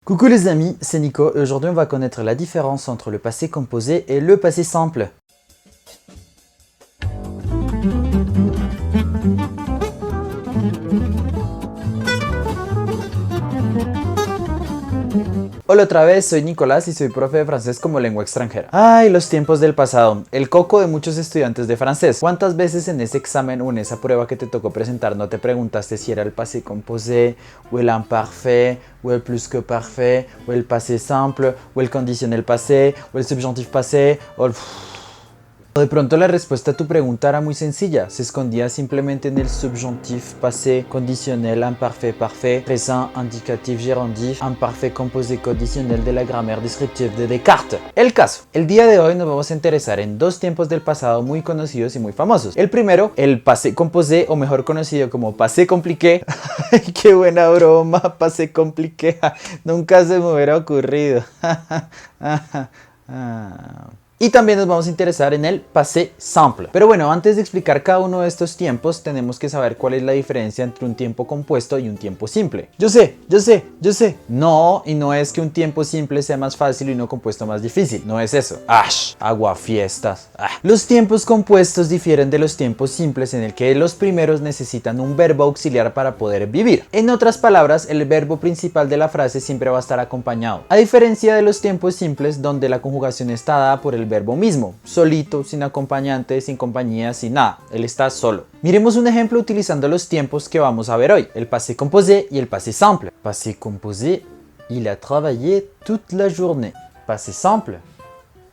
Coucou les amis, c'est Nico et aujourd'hui on va connaître la différence entre le passé composé et le passé simple. Hola otra vez, soy Nicolás y soy profe de francés como lengua extranjera. Ay, los tiempos del pasado, el coco de muchos estudiantes de francés. ¿Cuántas veces en ese examen o en esa prueba que te tocó presentar no te preguntaste si era el passé composé, o el imparfait, o el plus que parfait, o el passé simple, o el conditionnel passé, o el subjonctif passé, o el... O de pronto la respuesta a tu pregunta era muy sencilla, se escondía simplemente en el subjonctif passé, conditionnel, imparfait, parfait, présent, indicatif, gerundiv, imparfait, composé, conditionnel de la grammaire descriptive de Descartes. El caso, el día de hoy nos vamos a interesar en dos tiempos del pasado muy conocidos y muy famosos. El primero, el passé composé, o mejor conocido como passé compliqué. ¡Ay, qué buena broma! Passé compliqué. Nunca se me hubiera ocurrido. Y también nos vamos a interesar en el passé simple. Pero bueno, antes de explicar cada uno de estos tiempos, tenemos que saber cuál es la diferencia entre un tiempo compuesto y un tiempo simple. Yo sé. No, y no es que un tiempo simple sea más fácil y uno compuesto más difícil. No es eso. ¡Ash! Aguafiestas. ¡Ah! Los tiempos compuestos difieren de los tiempos simples en el que los primeros necesitan un verbo auxiliar para poder vivir. En otras palabras, el verbo principal de la frase siempre va a estar acompañado. A diferencia de los tiempos simples, donde la conjugación está dada por el verbo mismo, solito, sin acompañante, sin compañía, sin nada, él está solo. Miremos un ejemplo utilizando los tiempos que vamos a ver hoy, el passé composé y el passé simple. Passé composé, il a travaillé toute la journée. Passé simple,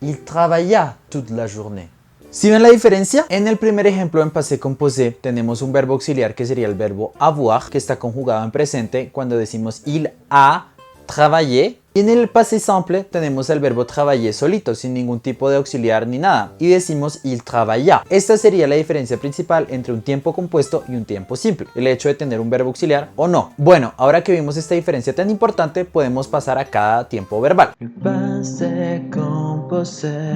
il travailla toute la journée. ¿Sí ven la diferencia? En el primer ejemplo, en passé composé, tenemos un verbo auxiliar que sería el verbo avoir, que está conjugado en presente cuando decimos il a travaillé. Y en el passé simple tenemos el verbo travailler solito, sin ningún tipo de auxiliar ni nada, y decimos il travailla. Esta sería la diferencia principal entre un tiempo compuesto y un tiempo simple, el hecho de tener un verbo auxiliar o no. Bueno, ahora que vimos esta diferencia tan importante, podemos pasar a cada tiempo verbal. El passé composé.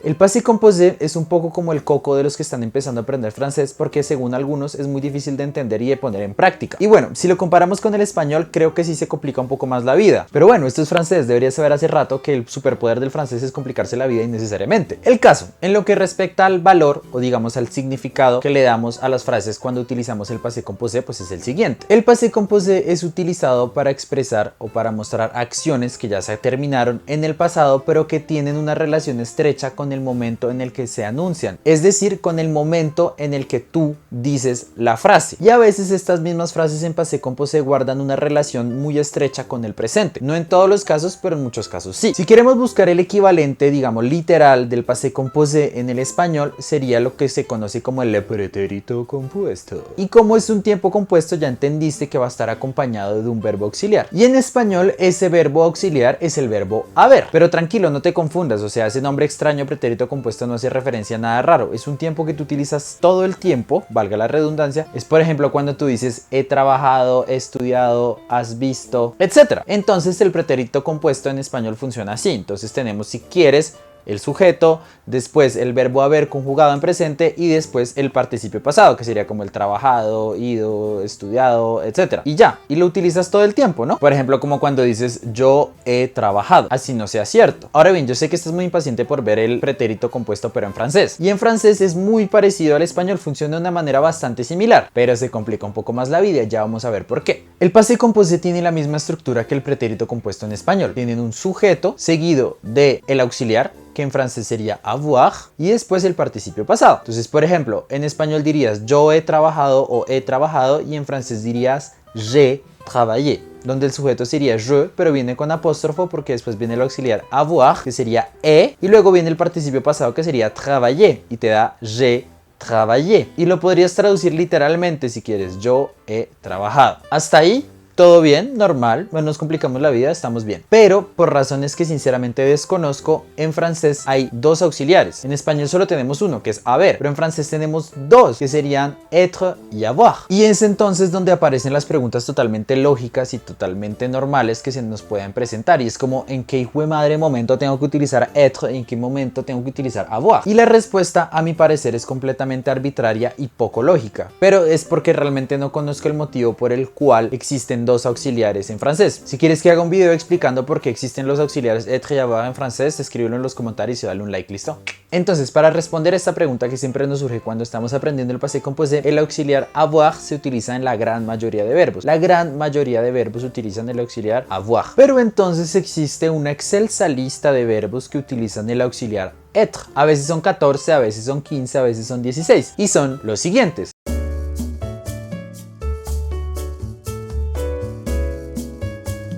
El passé composé es un poco como el coco de los que están empezando a aprender francés porque según algunos es muy difícil de entender y de poner en práctica. Y bueno, si lo comparamos con el español creo que sí se complica un poco más la vida. Pero bueno, esto es francés, deberías saber hace rato que el superpoder del francés es complicarse la vida innecesariamente. El caso, en lo que respecta al valor o digamos al significado que le damos a las frases cuando utilizamos el passé composé, pues es el siguiente. El passé composé es utilizado para expresar o para mostrar acciones que ya se terminaron en el pasado pero que tienen una relación estrecha con el momento en el que se anuncian, es decir, con el momento en el que tú dices la frase. Y a veces estas mismas frases en passé composé guardan una relación muy estrecha con el presente. No en todos los casos, pero en muchos casos sí. Si queremos buscar el equivalente, digamos, literal del passé composé en el español, sería lo que se conoce como el pretérito compuesto. Y como es un tiempo compuesto, ya entendiste que va a estar acompañado de un verbo auxiliar. Y en español, ese verbo auxiliar es el verbo haber. Pero tranquilo, no te confundas, o sea, ese nombre extraño pretérito compuesto no hace referencia a nada raro. Es un tiempo que tú utilizas todo el tiempo, valga la redundancia. Es por ejemplo cuando tú dices he trabajado, he estudiado, has visto, etc. Entonces el pretérito compuesto en español funciona así. Entonces tenemos si quieres el sujeto, después el verbo haber conjugado en presente y después el participio pasado, que sería como el trabajado, ido, estudiado, etc. Y ya, y lo utilizas todo el tiempo, ¿no? Por ejemplo, como cuando dices yo he trabajado, así no sea cierto. Ahora bien, yo sé que estás muy impaciente por ver el pretérito compuesto, pero en francés. Y en francés es muy parecido al español, funciona de una manera bastante similar, pero se complica un poco más la vida, ya vamos a ver por qué. El passé composé tiene la misma estructura que el pretérito compuesto en español. Tienen un sujeto seguido de el auxiliar, que en francés sería avoir, y después el participio pasado. Entonces, por ejemplo, en español dirías yo he trabajado o he trabajado, y en francés dirías j'ai travaillé, donde el sujeto sería je, pero viene con apóstrofo porque después viene el auxiliar avoir, que sería e, y luego viene el participio pasado que sería travailler, y te da j'ai travaillé. Y lo podrías traducir literalmente si quieres, yo he trabajado. Hasta ahí todo bien, normal, no nos complicamos la vida, estamos bien. Pero por razones que sinceramente desconozco, en francés hay dos auxiliares. En español solo tenemos uno, que es haber, pero en francés tenemos dos, que serían être y avoir. Y es entonces donde aparecen las preguntas totalmente lógicas y totalmente normales que se nos pueden presentar. Y es como, ¿en qué hijo de madre momento tengo que utilizar être y en qué momento tengo que utilizar avoir? Y la respuesta, a mi parecer, es completamente arbitraria y poco lógica. Pero es porque realmente no conozco el motivo por el cual existen dos auxiliares en francés. Si quieres que haga un video explicando por qué existen los auxiliares être y avoir en francés, escríbelo en los comentarios y dale un like, ¿listo? Entonces, para responder esta pregunta que siempre nos surge cuando estamos aprendiendo el passé composé, el auxiliar avoir se utiliza en la gran mayoría de verbos. La gran mayoría de verbos utilizan el auxiliar avoir. Pero entonces existe una excelsa lista de verbos que utilizan el auxiliar être. A veces son 14, a veces son 15, a veces son 16. Y son los siguientes.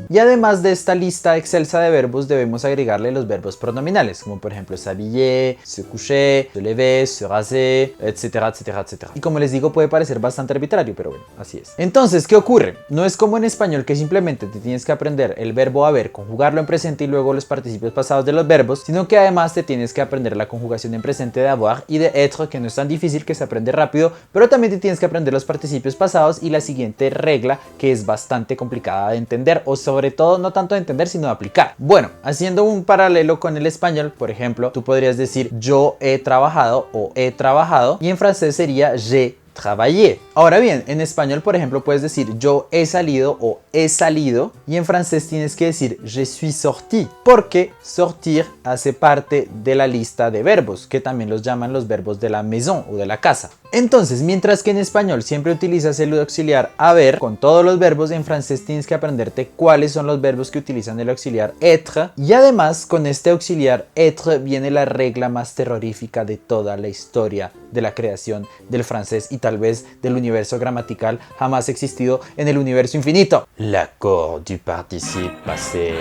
Y además de esta lista excelsa de verbos, debemos agregarle los verbos pronominales, como por ejemplo s'habiller, se coucher, se lever, se raser, etcétera, etcétera, etcétera. Y como les digo, puede parecer bastante arbitrario, pero bueno, así es. Entonces, ¿qué ocurre? No es como en español que simplemente te tienes que aprender el verbo haber, conjugarlo en presente y luego los participios pasados de los verbos, sino que además te tienes que aprender la conjugación en presente de avoir y de être, que no es tan difícil, que se aprende rápido, pero también te tienes que aprender los participios pasados y la siguiente regla, que es bastante complicada de entender, o sobre todo no tanto de entender sino de aplicar. Bueno, haciendo un paralelo con el español, por ejemplo, tú podrías decir yo he trabajado o he trabajado, y en francés sería j'ai travaillé. Ahora bien, en español, por ejemplo, puedes decir yo he salido o he salido, y en francés tienes que decir je suis sorti, porque sortir hace parte de la lista de verbos, que también los llaman los verbos de la maison o de la casa. Entonces, mientras que en español siempre utilizas el auxiliar haber con todos los verbos, en francés tienes que aprenderte cuáles son los verbos que utilizan el auxiliar être, y además con este auxiliar être viene la regla más terrorífica de toda la historia de la creación del francés y tal vez del universo gramatical jamás existido en el universo infinito. L'accord du participe passé.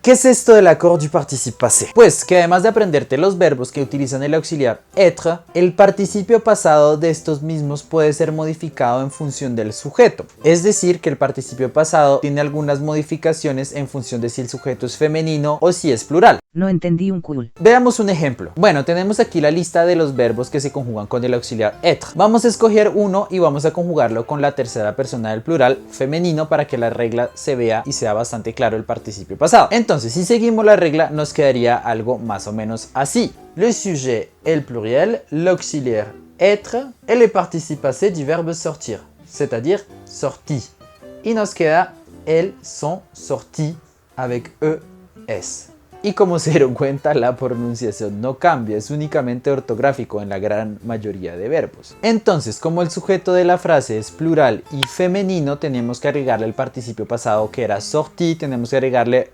¿Qué es esto del accord du participe passé? Pues que además de aprenderte los verbos que utilizan el auxiliar être, el participio pasado de estos mismos puede ser modificado en función del sujeto. Es decir, que el participio pasado tiene algunas modificaciones en función de si el sujeto es femenino o si es plural. No entendí un cool. Veamos un ejemplo. Bueno, tenemos aquí la lista de los verbos que se conjugan con el auxiliar être. Vamos a escoger uno y vamos a conjugarlo con la tercera persona del plural femenino para que la regla se vea y sea bastante claro el participio pasado. Entonces, si seguimos la regla, nos quedaría algo más o menos así. Le sujet, el pluriel, l'auxiliaire être et le participe passé du verbe sortir, c'est-à-dire sorti. Y nos queda el son sorti avec ES. Y como se dieron cuenta, la pronunciación no cambia, es únicamente ortográfico en la gran mayoría de verbos. Entonces, como el sujeto de la frase es plural y femenino, tenemos que agregarle el participio pasado que era sorti, tenemos que agregarle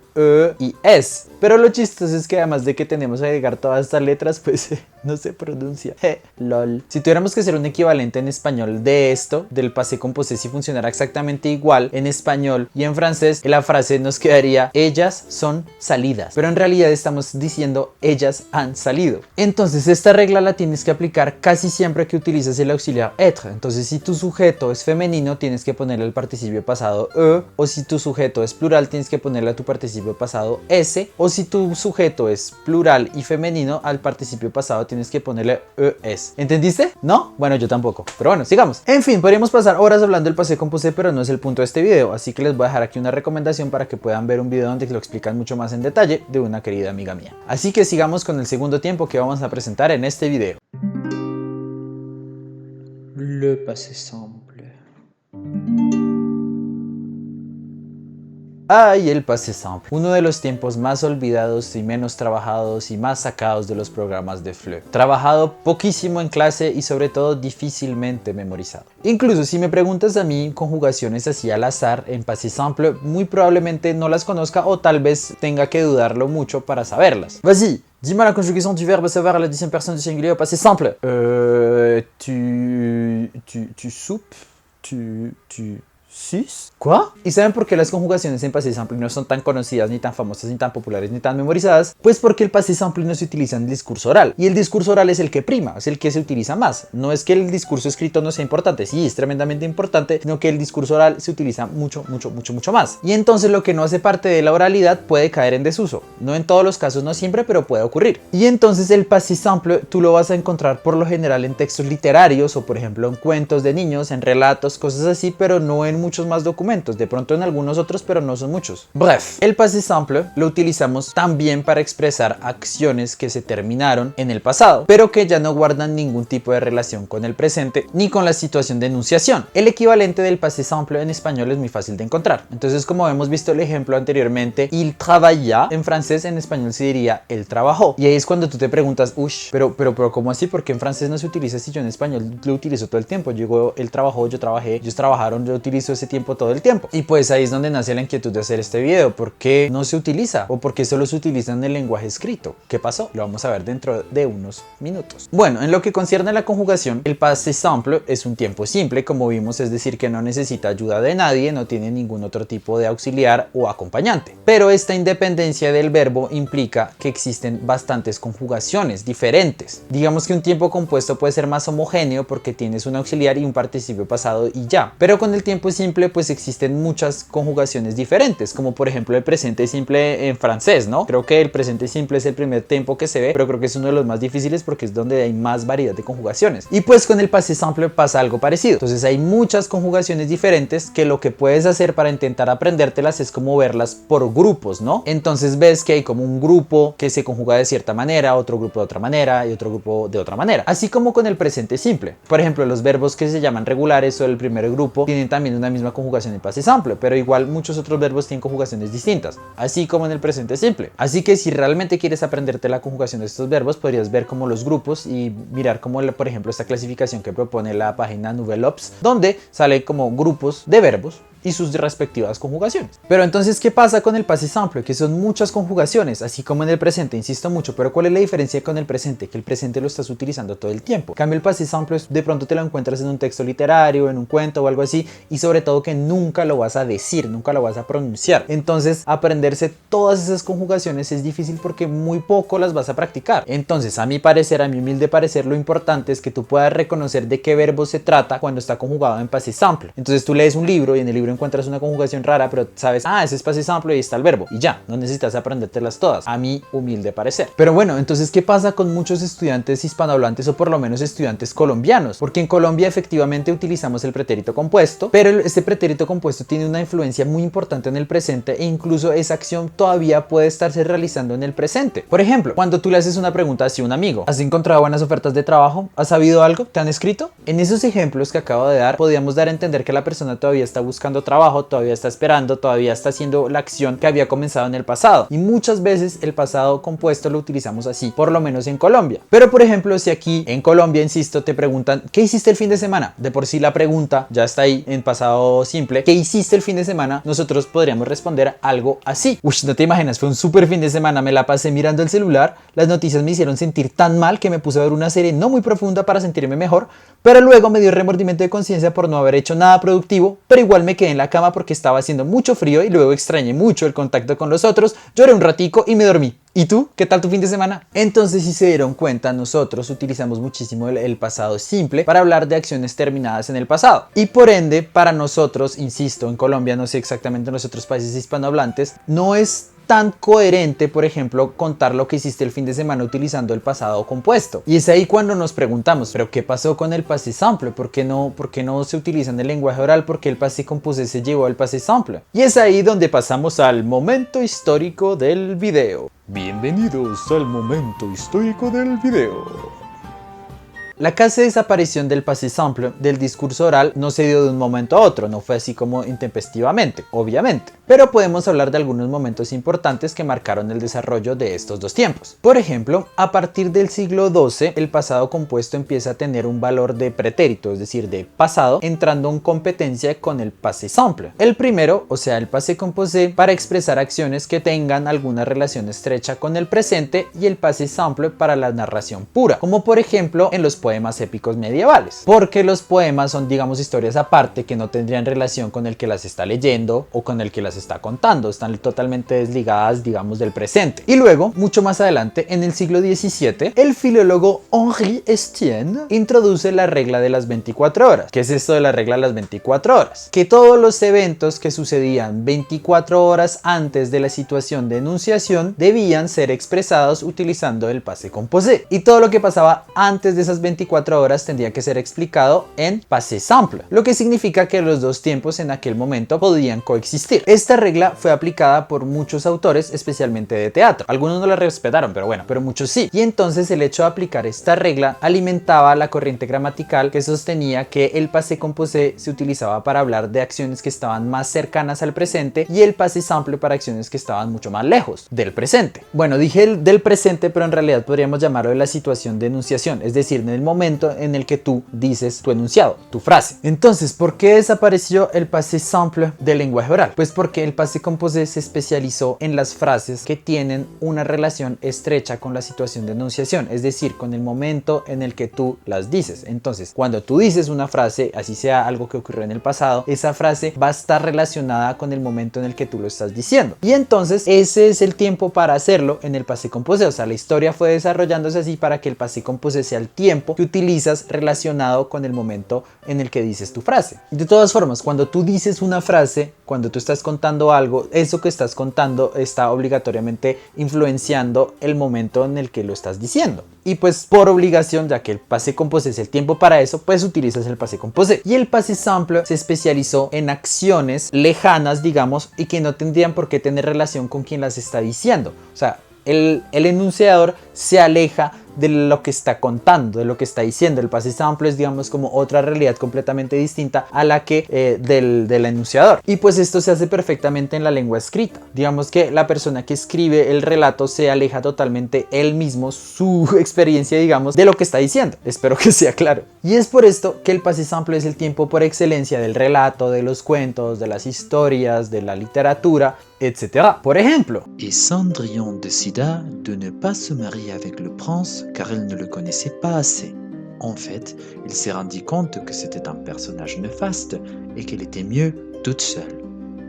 y es. Pero lo chistoso es que además de que tenemos que agregar todas estas letras, pues no se pronuncia. Lol. Si tuviéramos que hacer un equivalente en español de esto, del passé composé, si funcionara exactamente igual en español y en francés, la frase nos quedaría ellas son salidas. Pero en realidad estamos diciendo ellas han salido. Entonces esta regla la tienes que aplicar casi siempre que utilizas el auxiliar être. Entonces si tu sujeto es femenino, tienes que ponerle el participio pasado o si tu sujeto es plural, tienes que ponerle a tu participio pasado s, o si tu sujeto es plural y femenino, al participio pasado tienes que ponerle es. ¿Entendiste? ¿No? Bueno, yo tampoco. Pero bueno, sigamos. En fin, podríamos pasar horas hablando del passé composé, pero no es el punto de este video, así que les voy a dejar aquí una recomendación para que puedan ver un video donde lo explican mucho más en detalle de una querida amiga mía. Así que sigamos con el segundo tiempo que vamos a presentar en este video. Le passé simple. Y el passé simple, uno de los tiempos más olvidados y menos trabajados y más sacados de los programas de FLE. Trabajado poquísimo en clase y sobre todo difícilmente memorizado. Incluso si me preguntas a mí conjugaciones así al azar en passé simple, muy probablemente no las conozca o tal vez tenga que dudarlo mucho para saberlas. Vas-y, dis-moi la conjugación du verbe savoir à la 10e personne du singulier au passé simple. Tu soupes, tu sus. ¿Qué? ¿Y saben por qué las conjugaciones en passé simple no son tan conocidas, ni tan famosas, ni tan populares, ni tan memorizadas? Pues porque el passé simple no se utiliza en el discurso oral. Y el discurso oral es el que prima, es el que se utiliza más. No es que el discurso escrito no sea importante, sí, es tremendamente importante, sino que el discurso oral se utiliza mucho más. Y entonces lo que no hace parte de la oralidad puede caer en desuso. No en todos los casos, no siempre, pero puede ocurrir. Y entonces el passé simple tú lo vas a encontrar por lo general en textos literarios o por ejemplo en cuentos de niños, en relatos, cosas así, pero no en muchos más documentos, de pronto en algunos otros, pero no son muchos. Bref, el passé simple lo utilizamos también para expresar acciones que se terminaron en el pasado, pero que ya no guardan ningún tipo de relación con el presente ni con la situación de enunciación. El equivalente del passé simple en español es muy fácil de encontrar. Entonces, como hemos visto el ejemplo anteriormente, il travailla en francés, en español se diría él trabajó. Y ahí es cuando tú te preguntas, uff, pero ¿cómo así? Porque en francés no se utiliza si yo en español lo utilizo todo el tiempo. Yo digo, él trabajó, yo trabajé, ellos trabajaron, yo utilizo ese tiempo todo el tiempo. Y pues ahí es donde nace la inquietud de hacer este video. ¿Por qué no se utiliza? ¿O por qué solo se utiliza en el lenguaje escrito? ¿Qué pasó? Lo vamos a ver dentro de unos minutos. Bueno, en lo que concierne a la conjugación, el passé simple es un tiempo simple, como vimos, es decir, que no necesita ayuda de nadie, no tiene ningún otro tipo de auxiliar o acompañante. Pero esta independencia del verbo implica que existen bastantes conjugaciones diferentes. Digamos que un tiempo compuesto puede ser más homogéneo porque tienes un auxiliar y un participio pasado y ya. Pero con el tiempo simple pues existen muchas conjugaciones diferentes, como por ejemplo el presente simple en francés, ¿no? Creo que el presente simple es el primer tiempo que se ve, pero creo que es uno de los más difíciles porque es donde hay más variedad de conjugaciones. Y pues con el passé simple pasa algo parecido. Entonces hay muchas conjugaciones diferentes que lo que puedes hacer para intentar aprendértelas es como verlas por grupos, ¿no? Entonces ves que hay como un grupo que se conjuga de cierta manera, otro grupo de otra manera y otro grupo de otra manera. Así como con el presente simple. Por ejemplo, los verbos que se llaman regulares o el primer grupo tienen también una misma conjugación en passé simple, pero igual muchos otros verbos tienen conjugaciones distintas, así como en el presente simple. Así que si realmente quieres aprenderte la conjugación de estos verbos, podrías ver como los grupos y mirar como por ejemplo esta clasificación que propone la página Nouvelops, donde sale como grupos de verbos y sus respectivas conjugaciones. Pero entonces, ¿qué pasa con el passé simple? Que son muchas conjugaciones, así como en el presente, insisto mucho, pero ¿cuál es la diferencia con el presente? Que el presente lo estás utilizando todo el tiempo. En cambio, el passé simple de pronto te lo encuentras en un texto literario, en un cuento o algo así, y sobre todo que nunca lo vas a decir, nunca lo vas a pronunciar. Entonces, aprenderse todas esas conjugaciones es difícil porque muy poco las vas a practicar. Entonces, a mi parecer, a mi humilde parecer, lo importante es que tú puedas reconocer de qué verbo se trata cuando está conjugado en passé simple. Entonces, tú lees un libro y en el libro encuentras una conjugación rara, pero sabes, ese es passé simple y está el verbo y ya, no necesitas aprendértelas todas, a mi humilde parecer. Pero bueno, entonces, ¿qué pasa con muchos estudiantes hispanohablantes o por lo menos estudiantes colombianos? Porque en Colombia efectivamente utilizamos el pretérito compuesto, pero este pretérito compuesto tiene una influencia muy importante en el presente e incluso esa acción todavía puede estarse realizando en el presente. Por ejemplo, cuando tú le haces una pregunta hacia un amigo, ¿has encontrado buenas ofertas de trabajo? ¿Has sabido algo? ¿Te han escrito? En esos ejemplos que acabo de dar, podríamos dar a entender que la persona todavía está buscando trabajo, todavía está esperando, todavía está haciendo la acción que había comenzado en el pasado. Y muchas veces el pasado compuesto lo utilizamos así, por lo menos en Colombia. Pero por ejemplo, si aquí en Colombia, insisto, te preguntan ¿qué hiciste el fin de semana? De por sí la pregunta ya está ahí en pasado simple. ¿Qué hiciste el fin de semana? Nosotros podríamos responder algo así. Uy, no te imaginas, fue un súper fin de semana, me la pasé mirando el celular, las noticias me hicieron sentir tan mal que me puse a ver una serie no muy profunda para sentirme mejor, pero luego me dio remordimiento de conciencia por no haber hecho nada productivo, pero igual me quedé en la cama porque estaba haciendo mucho frío y luego extrañé mucho el contacto con los otros, lloré un ratico y me dormí. ¿Y tú? ¿Qué tal tu fin de semana? Entonces, si se dieron cuenta, nosotros utilizamos muchísimo el pasado simple para hablar de acciones terminadas en el pasado. Y por ende, para nosotros, insisto, en Colombia, no sé exactamente en los otros países hispanohablantes, no es tan coherente, por ejemplo, contar lo que hiciste el fin de semana utilizando el pasado compuesto. Y es ahí cuando nos preguntamos, ¿pero qué pasó con el passé simple? ¿Por qué no se utiliza en el lenguaje oral? ¿Por qué el passé composé se llevó al passé simple? Y es ahí donde pasamos al momento histórico del video. Bienvenidos al momento histórico del video. La casi desaparición del passé simple del discurso oral no se dio de un momento a otro, no fue así como intempestivamente, obviamente. Pero podemos hablar de algunos momentos importantes que marcaron el desarrollo de estos dos tiempos. Por ejemplo, a partir del siglo XII, el pasado compuesto empieza a tener un valor de pretérito, es decir, de pasado, entrando en competencia con el passé simple. El primero, o sea, el passé composé, para expresar acciones que tengan alguna relación estrecha con el presente, y el passé simple para la narración pura, como por ejemplo en los poemas épicos medievales, porque los poemas son, digamos, historias aparte que no tendrían relación con el que las está leyendo o con el que las está contando, están totalmente desligadas, digamos, del presente. Y luego, mucho más adelante, en el siglo XVII, el filólogo Henri Estienne introduce la regla de las 24 horas. ¿Qué es esto de la regla de las 24 horas? Que todos los eventos que sucedían 24 horas antes de la situación de enunciación debían ser expresados utilizando el passé composé, y todo lo que pasaba antes de esas 24 24 horas tendría que ser explicado en passé simple, lo que significa que los dos tiempos en aquel momento podían coexistir. Esta regla fue aplicada por muchos autores, especialmente de teatro. Algunos no la respetaron, pero muchos sí. Y entonces el hecho de aplicar esta regla alimentaba la corriente gramatical que sostenía que el passé composé se utilizaba para hablar de acciones que estaban más cercanas al presente y el passé simple para acciones que estaban mucho más lejos del presente. Bueno, dije del presente, pero en realidad podríamos llamarlo de la situación de enunciación, es decir, en el momento en el que tú dices tu enunciado, tu frase. Entonces, ¿por qué desapareció el passé simple del lenguaje oral? Pues porque el passé composé se especializó en las frases que tienen una relación estrecha con la situación de enunciación, es decir, con el momento en el que tú las dices. Entonces, cuando tú dices una frase, así sea algo que ocurrió en el pasado, esa frase va a estar relacionada con el momento en el que tú lo estás diciendo. Y entonces, ese es el tiempo para hacerlo en el passé composé. O sea, la historia fue desarrollándose así para que el passé composé sea el tiempo que utilizas relacionado con el momento en el que dices tu frase. De todas formas, cuando tú dices una frase, cuando tú estás contando algo, eso que estás contando está obligatoriamente influenciando el momento en el que lo estás diciendo. Y pues por obligación, ya que el passé composé es el tiempo para eso, pues utilizas el passé composé. Y el passé simple se especializó en acciones lejanas, digamos, y que no tendrían por qué tener relación con quien las está diciendo. O sea, el enunciador se aleja de lo que está contando, de lo que está diciendo. El passé simple es, digamos, como otra realidad completamente distinta a la que del enunciador. Y pues esto se hace perfectamente en la lengua escrita. Digamos que la persona que escribe el relato se aleja totalmente él mismo, su experiencia, digamos, de lo que está diciendo. Espero que sea claro. Y es por esto que el passé simple es el tiempo por excelencia del relato, de los cuentos, de las historias, de la literatura, etc. Por ejemplo, Et Cendrillon décida de ne pas se marier avec le prince car elle ne le connaissait pas assez. En fait, il s'est rendu compte que c'était un personnage néfaste et qu'elle était mieux toute seule.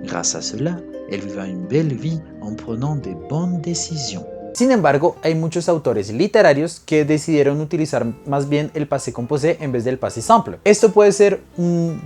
Grâce à cela, elle vivait une belle vie en prenant des bonnes décisions. sin embargo, hay muchos autores literarios que decidieron utilizar más bien el passé composé en vez del passé simple. Esto puede ser,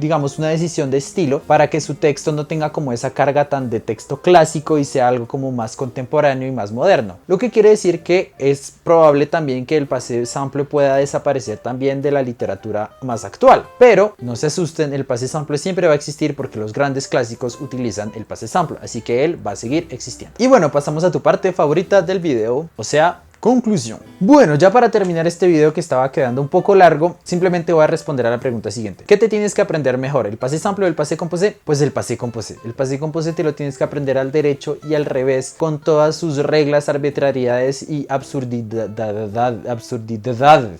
digamos, una decisión de estilo para que su texto no tenga como esa carga tan de texto clásico y sea algo como más contemporáneo y más moderno. Lo que quiere decir que es probable también que el passé simple pueda desaparecer también de la literatura más actual. Pero no se asusten, el passé simple siempre va a existir porque los grandes clásicos utilizan el passé simple, así que él va a seguir existiendo. Y bueno, pasamos a tu parte favorita del video, o sea, conclusión. Bueno, ya para terminar este video que estaba quedando un poco largo, simplemente voy a responder a la pregunta siguiente. ¿Qué te tienes que aprender mejor, el passé simple o el passé composé? Pues el passé composé. El passé composé te lo tienes que aprender al derecho y al revés, con todas sus reglas, arbitrariedades y absurdidad.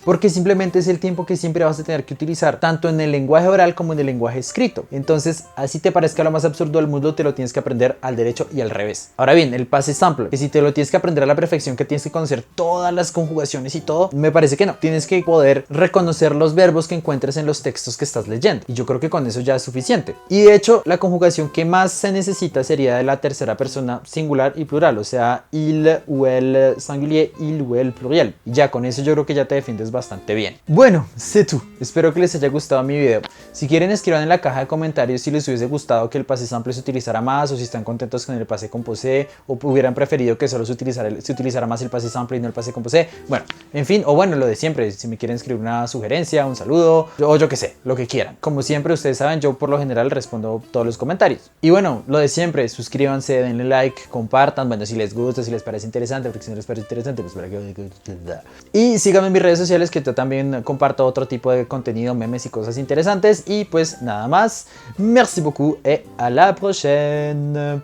Porque simplemente es el tiempo que siempre vas a tener que utilizar, tanto en el lenguaje oral como en el lenguaje escrito. Entonces, así te parezca lo más absurdo del mundo, te lo tienes que aprender al derecho y al revés. Ahora bien, el passé simple, que si te lo tienes que aprender a la perfección, que tienes que conocer todas las conjugaciones y todo, me parece que no. Tienes que poder reconocer los verbos que encuentres en los textos que estás leyendo, y yo creo que con eso ya es suficiente. Y de hecho, la conjugación que más se necesita sería de la tercera persona singular y plural, o sea, il ou el singulier, il ou el pluriel. Y ya con eso yo creo que ya te defiendes bastante bien. Bueno, sé tú. Espero que les haya gustado mi video. Si quieren, escriban en la caja de comentarios si les hubiese gustado que el passé simple se utilizara más, o si están contentos con el passé composé, o hubieran preferido que solo se utilizara más el passé simple y no el passé composé. Bueno, en fin, o bueno, lo de siempre, si me quieren escribir una sugerencia, un saludo, o yo qué sé, lo que quieran. Como siempre, ustedes saben, yo por lo general respondo todos los comentarios. Y bueno, lo de siempre, suscríbanse, denle like, compartan, bueno, si les gusta, si les parece interesante, porque si no les parece interesante, pues para que... Y síganme en mis redes sociales, que yo también comparto otro tipo de contenido, memes y cosas interesantes. Y pues nada más, merci beaucoup et à la prochaine.